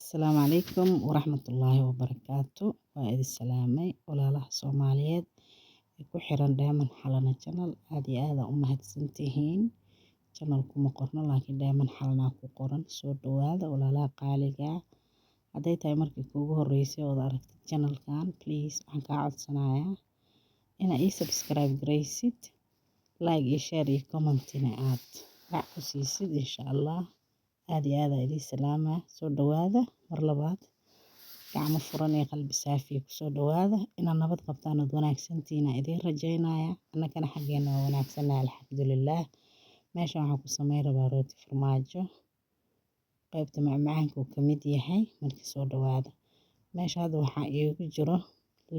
السلام عليكم ورحمة الله وبركاته. وإذ السلامي ولا له صوماليات كحيران دائما حلنا channel هذه هذا أمهات سنتهين channel كم قرنا لكن دائما حلنا كقرن صوت هذا ولا لا قالجا هذا تايمر كوجو الرئيسي وضعت channel كان please عن قاعد صناعة أنا subscribe جريسيت like share comment نعات راح سيسد إن شاء الله. هذه إلي السلامة صوت هذا مرلبات gacmo furan iyo qalbi saafi ku soo dhawaada inaan nabad qabtaan oo wanaagsantiina idin rajaynaaya annagana xageena waa wanaagsanaa alxamdulillaah. Meeshan waxaan ku sameyn rabaa rooti farmaajo qaybta macmacaanka uu ka mid yahay markii soo dhawaada. Meesha hadda waxaa iigu jiro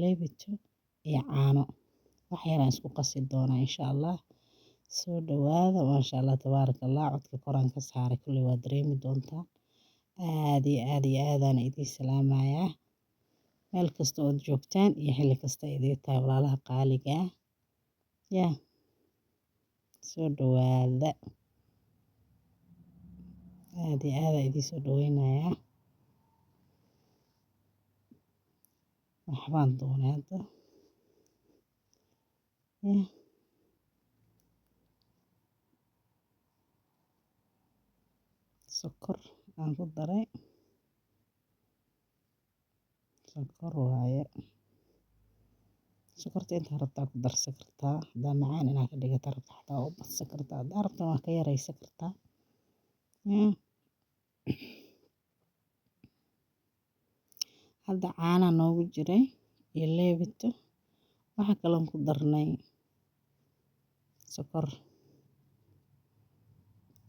leebito iyo caano wax yar aan isku qasi doonaa insha allah. Soo dhawaada maasha allah tabaarakallah codka koraan ka saaray kulli waa dareemi doontaa. aad iyo aadaan idin salaamayaa meel kasta oo joogtaan iyo xilli kasta idin tahay walaalaha qaaliga yaa soo dhawaada aad iyo aad idin soo dhaweynayaa waxbaan doonaa hadda yaa sokor aan ku daray sokor waaye sokorta inta rabtaa ku darsan kartaa hadaa macaan inaad ka dhigata rabtaa xataa u badsan kartaa hadaa rabta waa ka yaraysan kartaa yaa hadda caana noogu jiray iyo leebito waxa kale ku darnay sokor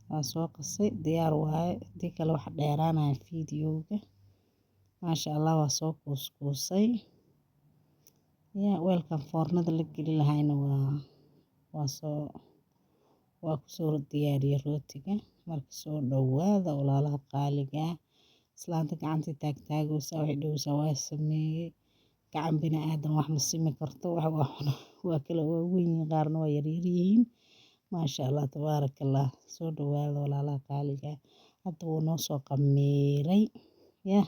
waa soo qasay diyaar waaye hadii kale wax dheeraanaya fiidiyowga maasha allah waa soo kuuskuusay yaa weelkan foornada la geli lahayna waa ku soo diyaariyay rootiga marka soo dhawaada walaalaha qaaliga islaanta gacanta taagtaagaysa waxay dhahaysaa waa sameeyay gacan bini aadan wax ma simi karto waa kala waaweyn qaarna waa yaryar yihiin maasha allah tabaarakallah. Soo dhawaada walaalaha qaaliga hadda wuu noo soo qamiiray yaa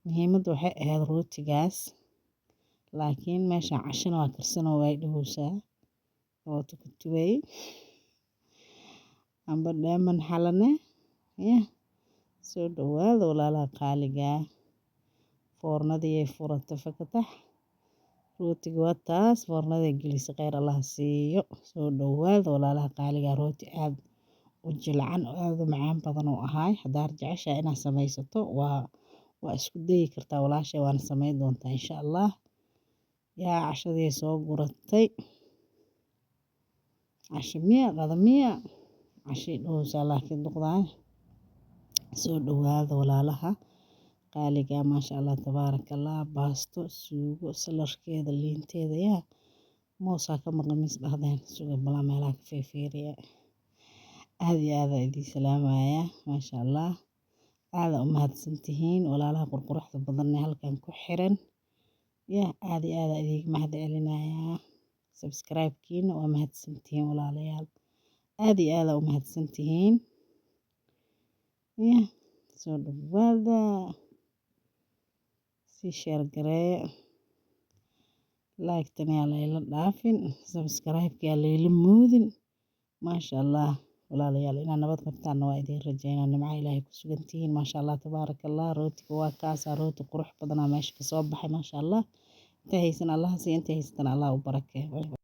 muhiimaddu waxay ahayd rootigaas laakiin meesha cashana waa karsanoo way dhahaysaa oo tukutubay amba dheeman xalane yaa soo dhawaada walaalaha qaaliga foornadii ay furatay fakatax rootiga waa taas foornada gelisay khayr allah siiyo. Soo dhawaada walaalaha qaaliga rooti aad u jilcan oo aad u macaan badan oo ahay hadaa jeceshahay inaad samaysato waa isku dayi kartaa walaashay waana sameyn doontaa insha allah. yaa cashadii soo guratay casho miya qada miya cashii dhahaysaa laakiin duqdaan soo dhawaada walaalaha qaaliga maasha allah tabaarakallah baasto suugo salarkeeda liinteeda yaa moosaa ka maqan mis dhahdeen suugo bala meelaha ka fiiriya aad iyo aad idin salaamayaa maasha allah aad u mahadsantihiin walaalaha qurquruxda badan ee halkan ku xiran yaa aad iyo aad idin mahad celinayaa subscribe kiina waa mahadsantihiin walaalayaal aad iyo aad u mahadsantihiin yaa soo dhawaada si share gareeya like tan yaa layla dhaafin subscribe yaa layla moodin maasha allah walaalayaal inaan nabad qabtaan waa idin rajaynaa nimco ilaahay ku sugantihiin maasha allah tabaarakallah. Rootiga waa kaasa rooti qurux badan meesha ka soo baxay maasha allah inta haysan allah si inta haysan allah u barakeeyo.